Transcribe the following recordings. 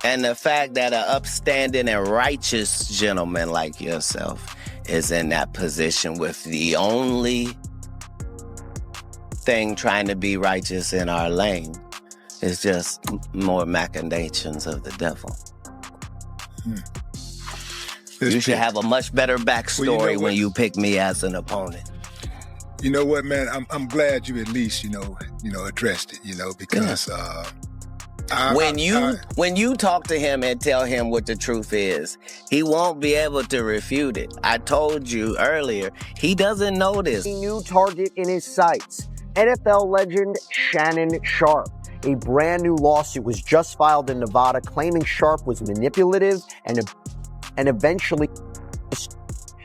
And the fact that an upstanding and righteous gentleman like yourself is in that position with the only thing trying to be righteous in our lane is just more machinations of the devil. You should have a much better backstory when you pick me as an opponent. You know what, man? I'm glad you at least, addressed it, because when you talk to him and tell him what the truth is, he won't be able to refute it. I told you earlier, he doesn't know this. A new target in his sights, NFL legend Shannon Sharpe. A brand new lawsuit was just filed in Nevada claiming Sharpe was manipulative and eventually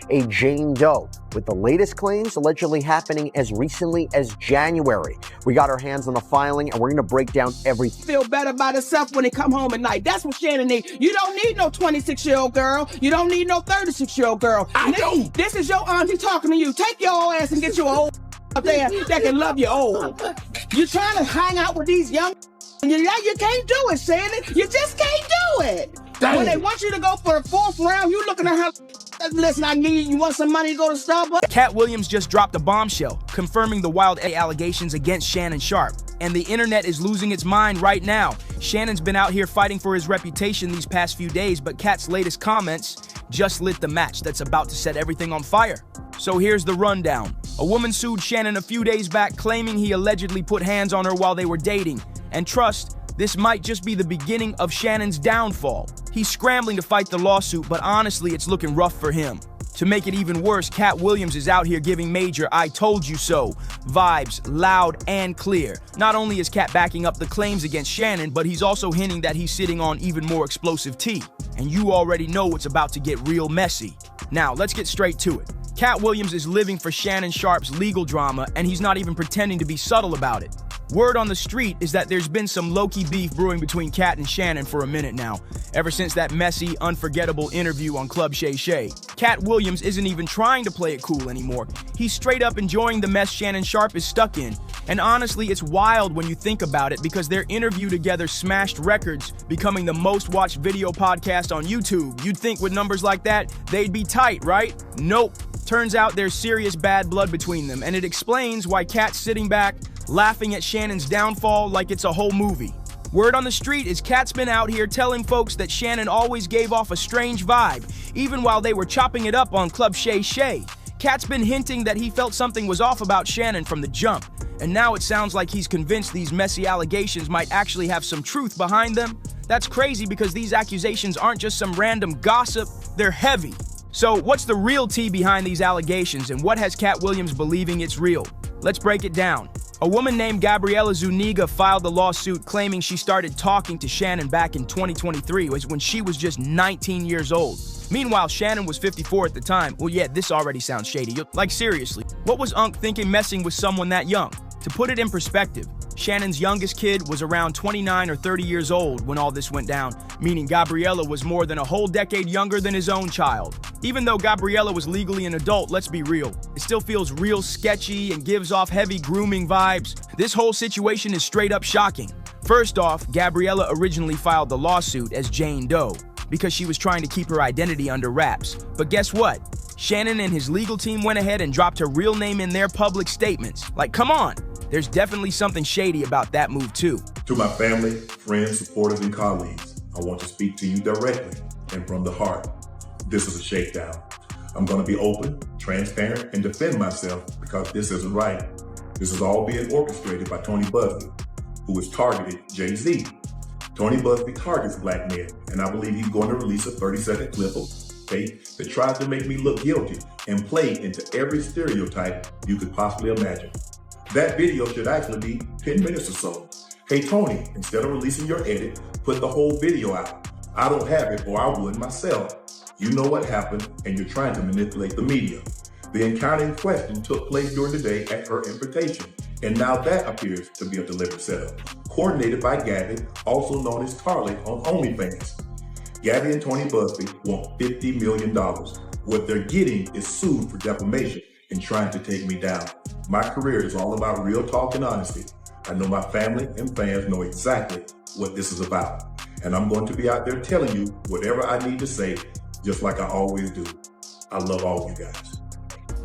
a Jane Doe, with the latest claims allegedly happening as recently as January. We got our hands on the filing, and we're going to break down everything. Feel better about herself when they come home at night. That's what Shannon needs. You don't need no 26-year-old girl. You don't need no 36-year-old girl. I do. This is your auntie talking to you. Take your old ass and get you an old up there that can love you old. You're trying to hang out with these young and you can't do it, Shannon. You just can't do it. When they want you to go for the 4th round, you looking at her. Listen, you want some money to go to Starbucks? Katt Williams just dropped a bombshell, confirming the wild allegations against Shannon Sharpe. And the internet is losing its mind right now. Shannon's been out here fighting for his reputation these past few days, but Katt's latest comments just lit the match that's about to set everything on fire. So here's the rundown. A woman sued Shannon a few days back, claiming he allegedly put hands on her while they were dating. And trust, this might just be the beginning of Shannon's downfall. He's scrambling to fight the lawsuit, but honestly, it's looking rough for him. To make it even worse, Katt Williams is out here giving major "I told you so" vibes, loud and clear. Not only is Katt backing up the claims against Shannon, but he's also hinting that he's sitting on even more explosive tea. And you already know it's about to get real messy. Now, let's get straight to it. Katt Williams is living for Shannon Sharpe's legal drama, and he's not even pretending to be subtle about it. Word on the street is that there's been some low-key beef brewing between Katt and Shannon for a minute now, ever since that messy, unforgettable interview on Club Shay Shay. Katt Williams isn't even trying to play it cool anymore. He's straight up enjoying the mess Shannon Sharpe is stuck in. And honestly, it's wild when you think about it, because their interview together smashed records, becoming the most watched video podcast on YouTube. You'd think with numbers like that, they'd be tight, right? Nope. Turns out there's serious bad blood between them, and it explains why Katt's sitting back, laughing at Shannon's downfall like it's a whole movie. Word on the street is Katt's been out here telling folks that Shannon always gave off a strange vibe, even while they were chopping it up on Club Shay Shay. Katt's been hinting that he felt something was off about Shannon from the jump, and now it sounds like he's convinced these messy allegations might actually have some truth behind them. That's crazy, because these accusations aren't just some random gossip, they're heavy. So what's the real tea behind these allegations, and what has Katt Williams believing it's real? Let's break it down. A woman named Gabriella Zuniga filed the lawsuit claiming she started talking to Shannon back in 2023, when she was just 19 years old. Meanwhile, Shannon was 54 at the time. Well, yeah, this already sounds shady. Like, seriously, what was Unc thinking messing with someone that young? To put it in perspective, Shannon's youngest kid was around 29 or 30 years old when all this went down, meaning Gabriella was more than a whole decade younger than his own child. Even though Gabriella was legally an adult, let's be real, it still feels real sketchy and gives off heavy grooming vibes. This whole situation is straight up shocking. First off, Gabriella originally filed the lawsuit as Jane Doe because she was trying to keep her identity under wraps. But guess what? Shannon and his legal team went ahead and dropped her real name in their public statements. Like, come on. There's definitely something shady about that move too. To my family, friends, supporters, and colleagues, I want to speak to you directly and from the heart. This is a shakedown. I'm going to be open, transparent, and defend myself, because this isn't right. This is all being orchestrated by Tony Busby, who has targeted Jay-Z. Tony Busby targets black men, and I believe he's going to release a 30-second clip of tape that tries to make me look guilty and play into every stereotype you could possibly imagine. That video should actually be 10 minutes or so. Hey Tony, instead of releasing your edit, put the whole video out. I don't have it, or I would myself. You know what happened, and you're trying to manipulate the media. The encounter in question took place during the day at her invitation, and now that appears to be a deliberate setup, coordinated by Gabby, also known as Tarly on OnlyFans. Gabby and Tony Busby want $50 million. What they're getting is sued for defamation and trying to take me down. My career is all about real talk and honesty. I know my family and fans know exactly what this is about. And I'm going to be out there telling you whatever I need to say, just like I always do. I love all of you guys.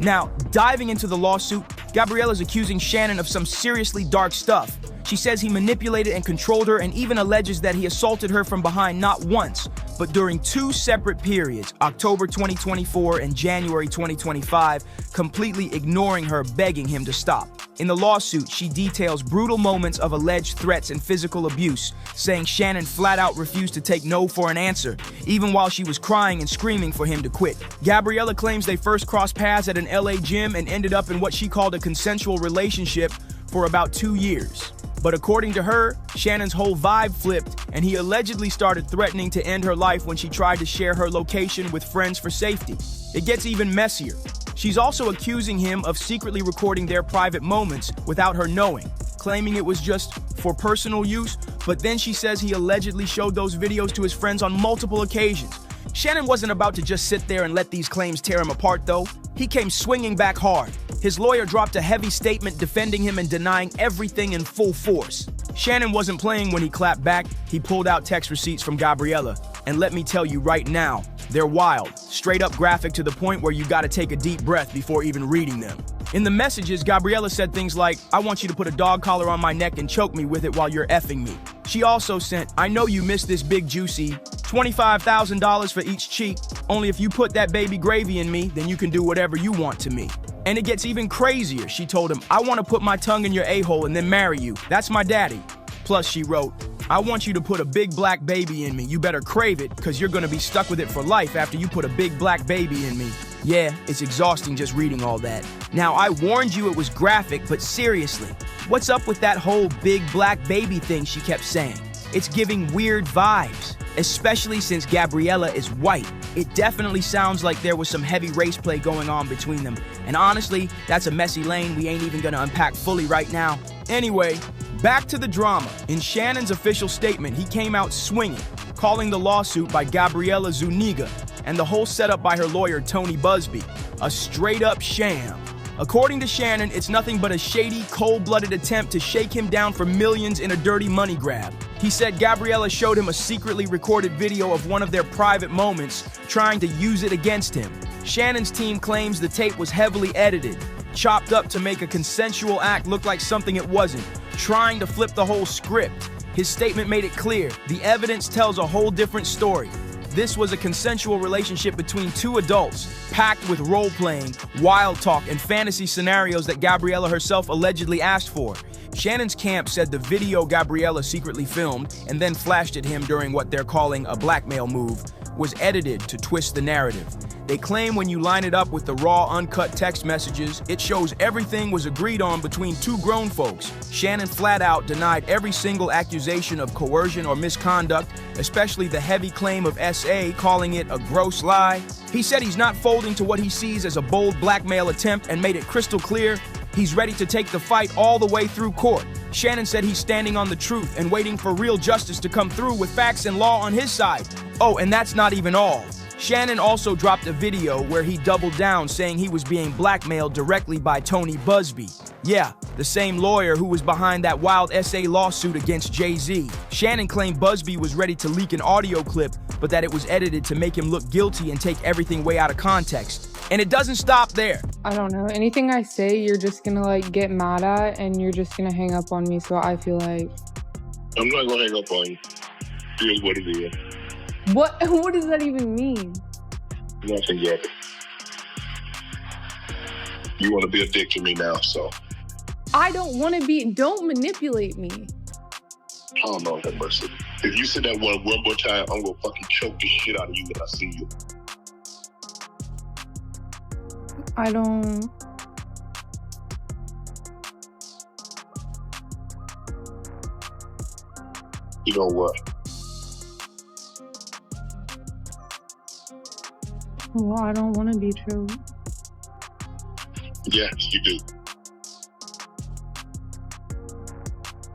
Now, diving into the lawsuit, Gabriella's accusing Shannon of some seriously dark stuff. She says he manipulated and controlled her and even alleges that he assaulted her from behind not once, but during 2 separate periods, October 2024 and January 2025, completely ignoring her, begging him to stop. In the lawsuit, she details brutal moments of alleged threats and physical abuse, saying Shannon flat out refused to take no for an answer, even while she was crying and screaming for him to quit. Gabriella claims they first crossed paths at an LA gym and ended up in what she called a consensual relationship for about 2 years. But according to her, Shannon's whole vibe flipped, and he allegedly started threatening to end her life when she tried to share her location with friends for safety. It gets even messier. She's also accusing him of secretly recording their private moments without her knowing, claiming it was just for personal use, but then she says he allegedly showed those videos to his friends on multiple occasions. Shannon wasn't about to just sit there and let these claims tear him apart, though. He came swinging back hard. His lawyer dropped a heavy statement defending him and denying everything in full force. Shannon wasn't playing when he clapped back. He pulled out text receipts from Gabriella. And let me tell you right now, they're wild, straight up graphic to the point where you gotta take a deep breath before even reading them. In the messages, Gabriella said things like, "I want you to put a dog collar on my neck and choke me with it while you're effing me." She also sent, "I know you missed this big juicy $25,000 for each cheek. Only if you put that baby gravy in me, then you can do whatever you want to me." And it gets even crazier. She told him, "I want to put my tongue in your a-hole and then marry you. That's my daddy." Plus, she wrote, "I want you to put a big black baby in me. You better crave it, because you're going to be stuck with it for life after you put a big black baby in me." Yeah, it's exhausting just reading all that. Now, I warned you it was graphic, but seriously, what's up with that whole big black baby thing she kept saying? It's giving weird vibes, especially since Gabriella is white. It definitely sounds like there was some heavy race play going on between them. And honestly, that's a messy lane we ain't even gonna unpack fully right now. Anyway, back to the drama. In Shannon's official statement, he came out swinging, calling the lawsuit by Gabriella Zuniga and the whole setup by her lawyer, Tony Busby, a straight-up sham. According to Shannon, it's nothing but a shady, cold-blooded attempt to shake him down for millions in a dirty money grab. He said Gabriella showed him a secretly recorded video of one of their private moments, trying to use it against him. Shannon's team claims the tape was heavily edited, chopped up to make a consensual act look like something it wasn't, trying to flip the whole script. His statement made it clear, the evidence tells a whole different story. This was a consensual relationship between 2 adults, packed with role-playing, wild talk, and fantasy scenarios that Gabriella herself allegedly asked for. Shannon's camp said the video Gabriella secretly filmed and then flashed at him during what they're calling a blackmail move was edited to twist the narrative. They claim when you line it up with the raw, uncut text messages, it shows everything was agreed on between 2 grown folks. Shannon flat out denied every single accusation of coercion or misconduct, especially the heavy claim of SA, calling it a gross lie. He said he's not folding to what he sees as a bold blackmail attempt and made it crystal clear he's ready to take the fight all the way through court. Shannon said he's standing on the truth and waiting for real justice to come through with facts and law on his side. Oh, and that's not even all. Shannon also dropped a video where he doubled down, saying he was being blackmailed directly by Tony Busby. Yeah, the same lawyer who was behind that wild SA lawsuit against Jay-Z. Shannon claimed Busby was ready to leak an audio clip, but that it was edited to make him look guilty and take everything way out of context. And it doesn't stop there. I don't know. Anything I say, you're just gonna like get mad at and you're just gonna hang up on me. So I feel like I'm not gonna hang up on you. Here's what it is. What does that even mean? Nothing yet. You want to be a dick to me now, so. I don't want to be. Don't manipulate me. Oh, Lord have mercy. If you say that one more time, I'm gonna fucking choke the shit out of you when I see you. I don't. You know what? Well, I don't want to be choked. Yes, you do.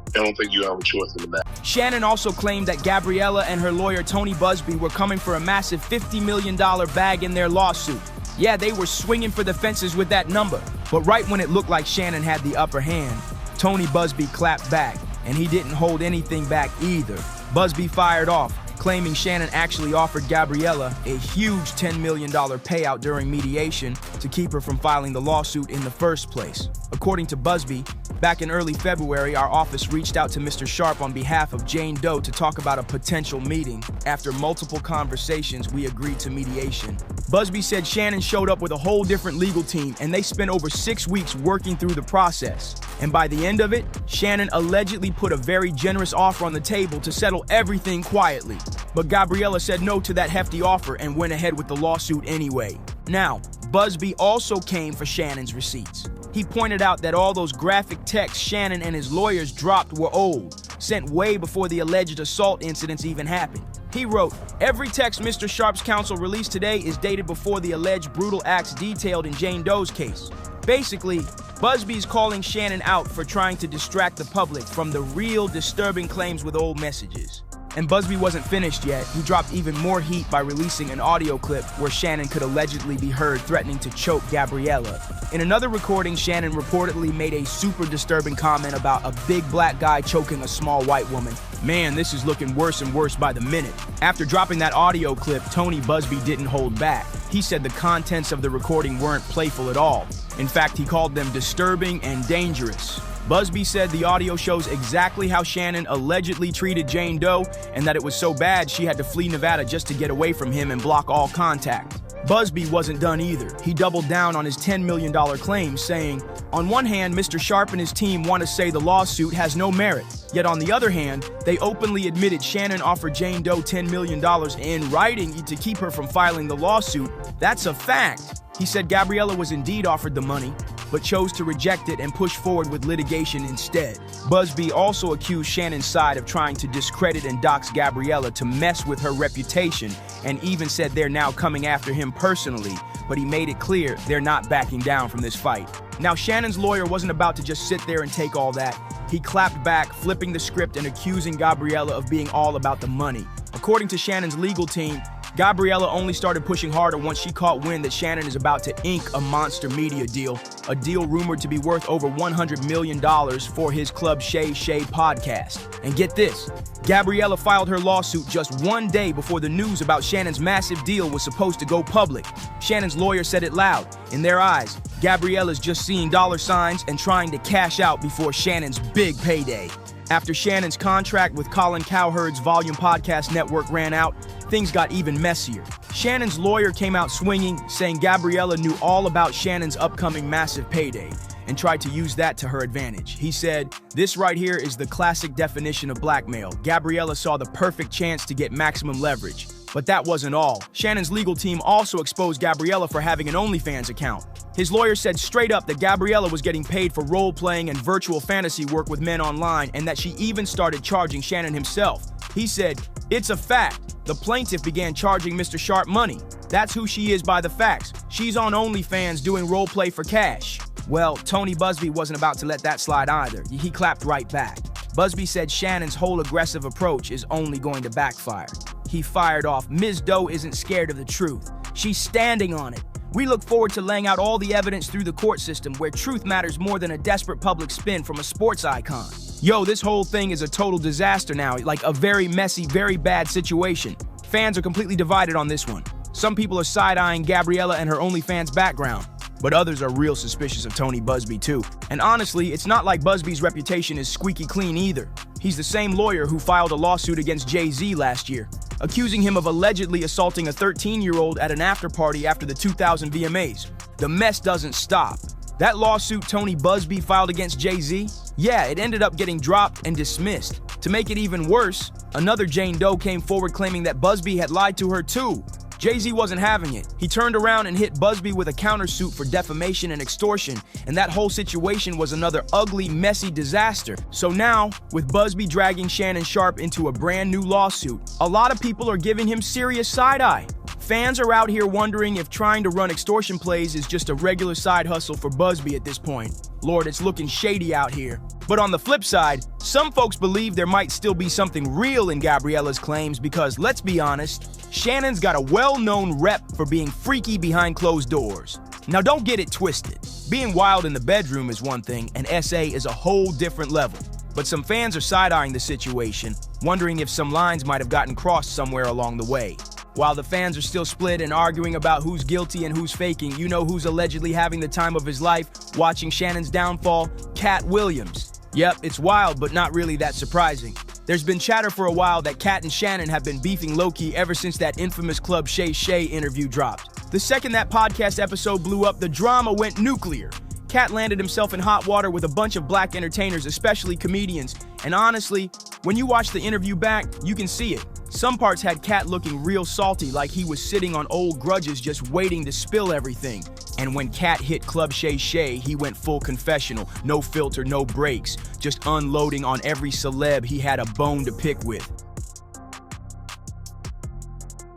I don't think you have a choice in the matter. Shannon also claimed that Gabriella and her lawyer Tony Busby were coming for a massive $50 million bag in their lawsuit. Yeah, they were swinging for the fences with that number. But right when it looked like Shannon had the upper hand, Tony Busby clapped back, and he didn't hold anything back either. Busby fired off, claiming Shannon actually offered Gabriella a huge $10 million payout during mediation to keep her from filing the lawsuit in the first place. According to Busby, back in early February, our office reached out to Mr. Sharpe on behalf of Jane Doe to talk about a potential meeting. After multiple conversations, we agreed to mediation. Busby said Shannon showed up with a whole different legal team, and they spent over 6 weeks working through the process. And by the end of it, Shannon allegedly put a very generous offer on the table to settle everything quietly. But Gabriella said no to that hefty offer and went ahead with the lawsuit anyway. Now, Busby also came for Shannon's receipts. He pointed out that all those graphic texts Shannon and his lawyers dropped were old, sent way before the alleged assault incidents even happened. He wrote, "Every text Mr. Sharpe's counsel released today is dated before the alleged brutal acts detailed in Jane Doe's case." Basically, Busby's calling Shannon out for trying to distract the public from the real disturbing claims with old messages. And Busby wasn't finished yet. He dropped even more heat by releasing an audio clip where Shannon could allegedly be heard threatening to choke Gabriella. In another recording, Shannon reportedly made a super disturbing comment about a big black guy choking a small white woman. Man, this is looking worse and worse by the minute. After dropping that audio clip, Tony Busby didn't hold back. He said the contents of the recording weren't playful at all. In fact, he called them disturbing and dangerous. Busby said the audio shows exactly how Shannon allegedly treated Jane Doe and that it was so bad she had to flee Nevada just to get away from him and block all contact. Busby wasn't done either. He doubled down on his $10 million claim, saying, "On one hand, Mr. Sharpe and his team want to say the lawsuit has no merit. Yet on the other hand, they openly admitted Shannon offered Jane Doe $10 million in writing to keep her from filing the lawsuit. That's a fact." He said Gabriella was indeed offered the money, but chose to reject it and push forward with litigation instead. Busby also accused Shannon's side of trying to discredit and dox Gabriella to mess with her reputation, and even said they're now coming after him personally, but he made it clear they're not backing down from this fight. Now, Shannon's lawyer wasn't about to just sit there and take all that. He clapped back, flipping the script and accusing Gabriella of being all about the money. According to Shannon's legal team, Gabriella only started pushing harder once she caught wind that Shannon is about to ink a monster media deal, a deal rumored to be worth over $100 million for his Club Shay Shay podcast. And get this, Gabriella filed her lawsuit just 1 day before the news about Shannon's massive deal was supposed to go public. Shannon's lawyer said it loud. In their eyes, Gabriella's just seeing dollar signs and trying to cash out before Shannon's big payday. After Shannon's contract with Colin Cowherd's Volume Podcast Network ran out, things got even messier. Shannon's lawyer came out swinging, saying Gabriella knew all about Shannon's upcoming massive payday and tried to use that to her advantage. He said, "This right here is the classic definition of blackmail. Gabriella saw the perfect chance to get maximum leverage." But that wasn't all. Shannon's legal team also exposed Gabriella for having an OnlyFans account. His lawyer said straight up that Gabriella was getting paid for role-playing and virtual fantasy work with men online, and that she even started charging Shannon himself. He said, "It's a fact. The plaintiff began charging Mr. Sharpe money. That's who she is by the facts. She's on OnlyFans doing role-play for cash." Well, Tony Busby wasn't about to let that slide either. He clapped right back. Busby said Shannon's whole aggressive approach is only going to backfire. He fired off, "Ms. Doe isn't scared of the truth. She's standing on it. We look forward to laying out all the evidence through the court system where truth matters more than a desperate public spin from a sports icon." Yo, this whole thing is a total disaster now, like a very messy, very bad situation. Fans are completely divided on this one. Some people are side-eyeing Gabriella and her OnlyFans background, but others are real suspicious of Tony Busby too. And honestly, it's not like Busby's reputation is squeaky clean either. He's the same lawyer who filed a lawsuit against Jay-Z last year, accusing him of allegedly assaulting a 13-year-old at an after-party after the 2000 VMAs. The mess doesn't stop. That lawsuit Tony Busby filed against Jay-Z, yeah, it ended up getting dropped and dismissed. To make it even worse, another Jane Doe came forward claiming that Busby had lied to her too. Jay-Z wasn't having it. He turned around and hit Busby with a countersuit for defamation and extortion, and that whole situation was another ugly, messy disaster. So now, with Busby dragging Shannon Sharpe into a brand new lawsuit, a lot of people are giving him serious side-eye. Fans are out here wondering if trying to run extortion plays is just a regular side hustle for Busby at this point. Lord, it's looking shady out here. But on the flip side, some folks believe there might still be something real in Gabriella's claims because, let's be honest, Shannon's got a well-known rep for being freaky behind closed doors. Now don't get it twisted. Being wild in the bedroom is one thing, and SA is a whole different level. But some fans are side-eyeing the situation, wondering if some lines might have gotten crossed somewhere along the way. While the fans are still split and arguing about who's guilty and who's faking, you know who's allegedly having the time of his life watching Shannon's downfall? Katt Williams. Yep, it's wild, but not really that surprising. There's been chatter for a while that Katt and Shannon have been beefing low-key ever since that infamous Club Shay Shay interview dropped. The second that podcast episode blew up, the drama went nuclear. Katt landed himself in hot water with a bunch of black entertainers, especially comedians. And honestly, when you watch the interview back, you can see it. Some parts had Katt looking real salty, like he was sitting on old grudges just waiting to spill everything. And when Katt hit Club Shay Shay, he went full confessional, no filter, no breaks, just unloading on every celeb he had a bone to pick with.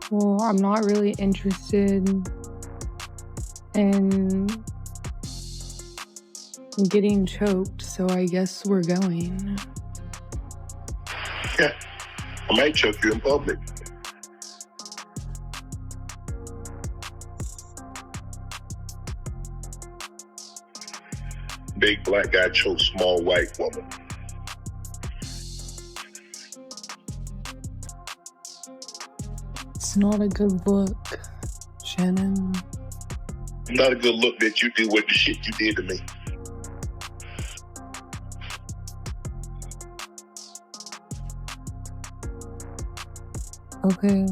Well, I'm not really interested in getting choked, so I guess we're going. Yeah, I might choke you in public. Big black guy chokes small white woman. It's not a good look, Shannon. Not a good look that you did with the shit you did to me. Okay,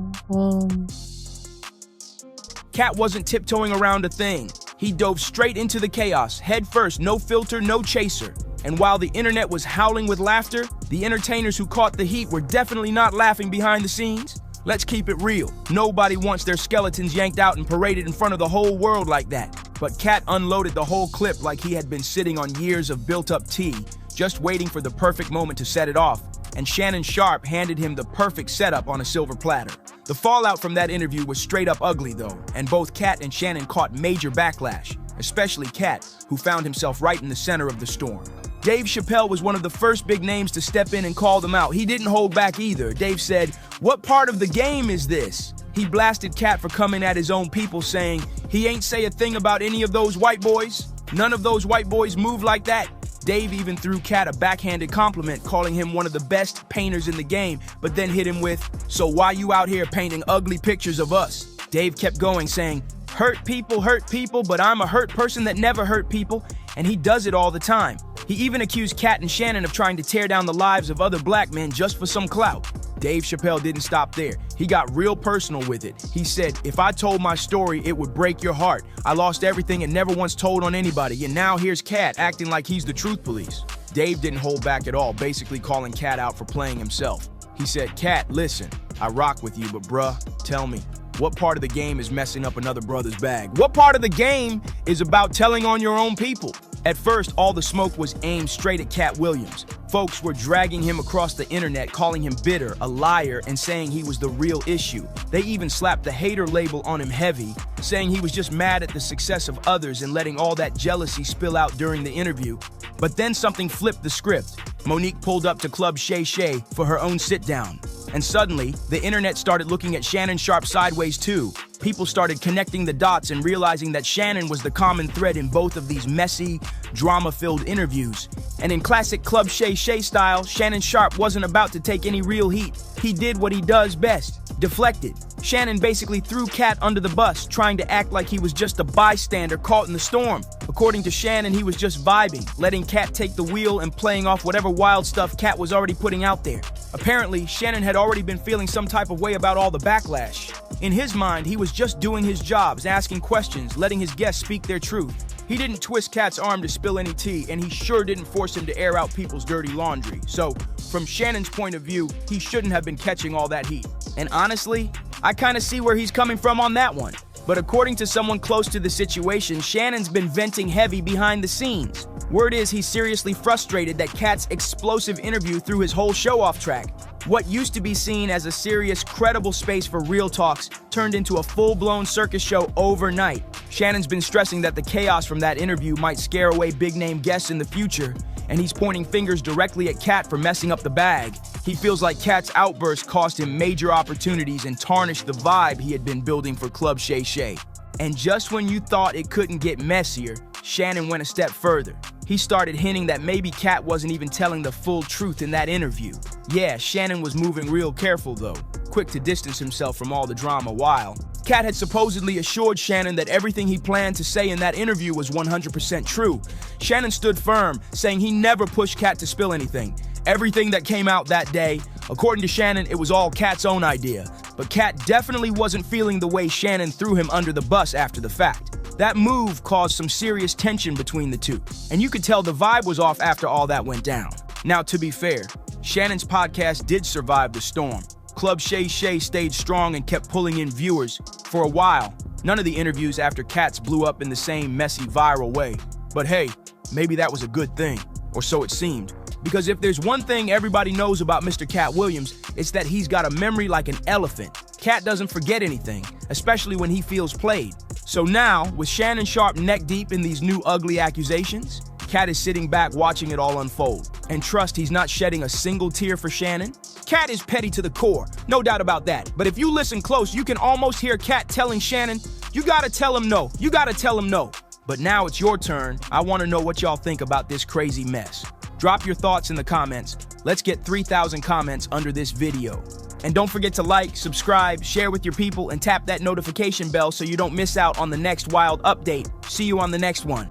Katt wasn't tiptoeing around a thing. He dove straight into the chaos, head first, no filter, no chaser. And while the internet was howling with laughter, the entertainers who caught the heat were definitely not laughing behind the scenes. Let's keep it real. Nobody wants their skeletons yanked out and paraded in front of the whole world like that. But Katt unloaded the whole clip like he had been sitting on years of built-up tea, just waiting for the perfect moment to set it off. And Shannon Sharpe handed him the perfect setup on a silver platter. The fallout from that interview was straight up ugly though, and both Katt and Shannon caught major backlash, especially Katt, who found himself right in the center of the storm. Dave Chappelle was one of the first big names to step in and call them out. He didn't hold back either. Dave said, "What part of the game is this?" He blasted Katt for coming at his own people, saying, "He ain't say a thing about any of those white boys. None of those white boys move like that." Dave even threw Katt a backhanded compliment, calling him one of the best painters in the game, but then hit him with, "So why you out here painting ugly pictures of us?" Dave kept going, saying, hurt people, but I'm a hurt person that never hurt people," and he does it all the time. He even accused Katt and Shannon of trying to tear down the lives of other black men just for some clout. Dave Chappelle didn't stop there. He got real personal with it. He said, "If I told my story, it would break your heart. I lost everything and never once told on anybody, and now here's Katt acting like he's the truth police." Dave didn't hold back at all, basically calling Katt out for playing himself. He said, "Katt, listen, I rock with you, but bruh, tell me, what part of the game is messing up another brother's bag? What part of the game is about telling on your own people?" At first, all the smoke was aimed straight at Katt Williams. Folks were dragging him across the internet, calling him bitter, a liar, and saying he was the real issue. They even slapped the hater label on him heavy, saying he was just mad at the success of others and letting all that jealousy spill out during the interview. But then something flipped the script. Monique pulled up to Club Shay Shay for her own sit-down. And suddenly, the internet started looking at Shannon Sharpe sideways too. People started connecting the dots and realizing that Shannon was the common thread in both of these messy, drama-filled interviews. And in classic Club Shay Shay style, Shannon Sharpe wasn't about to take any real heat. He did what he does best, deflected. Shannon basically threw Katt under the bus, trying to act like he was just a bystander caught in the storm. According to Shannon, he was just vibing, letting Katt take the wheel and playing off whatever wild stuff Katt was already putting out there. Apparently, Shannon had already been feeling some type of way about all the backlash. In his mind, he was just doing his jobs, asking questions, letting his guests speak their truth. He didn't twist Katt's arm to spill any tea, and he sure didn't force him to air out people's dirty laundry. So, from Shannon's point of view, he shouldn't have been catching all that heat. And honestly, I kind of see where he's coming from on that one. But according to someone close to the situation, Shannon's been venting heavy behind the scenes. Word is he's seriously frustrated that Katt's explosive interview threw his whole show off track. What used to be seen as a serious, credible space for real talks turned into a full-blown circus show overnight. Shannon's been stressing that the chaos from that interview might scare away big-name guests in the future, and he's pointing fingers directly at Katt for messing up the bag. He feels like Katt's outburst cost him major opportunities and tarnished the vibe he had been building for Club Shay Shay. And just when you thought it couldn't get messier, Shannon went a step further. He started hinting that maybe Katt wasn't even telling the full truth in that interview. Yeah, Shannon was moving real careful though, quick to distance himself from all the drama while Katt had supposedly assured Shannon that everything he planned to say in that interview was 100% true. Shannon stood firm, saying he never pushed Katt to spill anything. Everything that came out that day, according to Shannon, it was all Katt's own idea. But Katt definitely wasn't feeling the way Shannon threw him under the bus after the fact. That move caused some serious tension between the two, and you could tell the vibe was off after all that went down. Now, to be fair, Shannon's podcast did survive the storm. Club Shay Shay stayed strong and kept pulling in viewers for a while. None of the interviews after Katt's blew up in the same messy, viral way. But hey, maybe that was a good thing, or so it seemed. Because if there's one thing everybody knows about Mr. Katt Williams, it's that he's got a memory like an elephant. Katt doesn't forget anything, especially when he feels played. So now, with Shannon Sharpe neck deep in these new ugly accusations, Katt is sitting back watching it all unfold. And trust, he's not shedding a single tear for Shannon. Katt is petty to the core, no doubt about that. But if you listen close, you can almost hear Katt telling Shannon, "You gotta tell him no, you gotta tell him no." But now it's your turn. I wanna know what y'all think about this crazy mess. Drop your thoughts in the comments. Let's get 3,000 comments under this video. And don't forget to like, subscribe, share with your people, and tap that notification bell so you don't miss out on the next wild update. See you on the next one.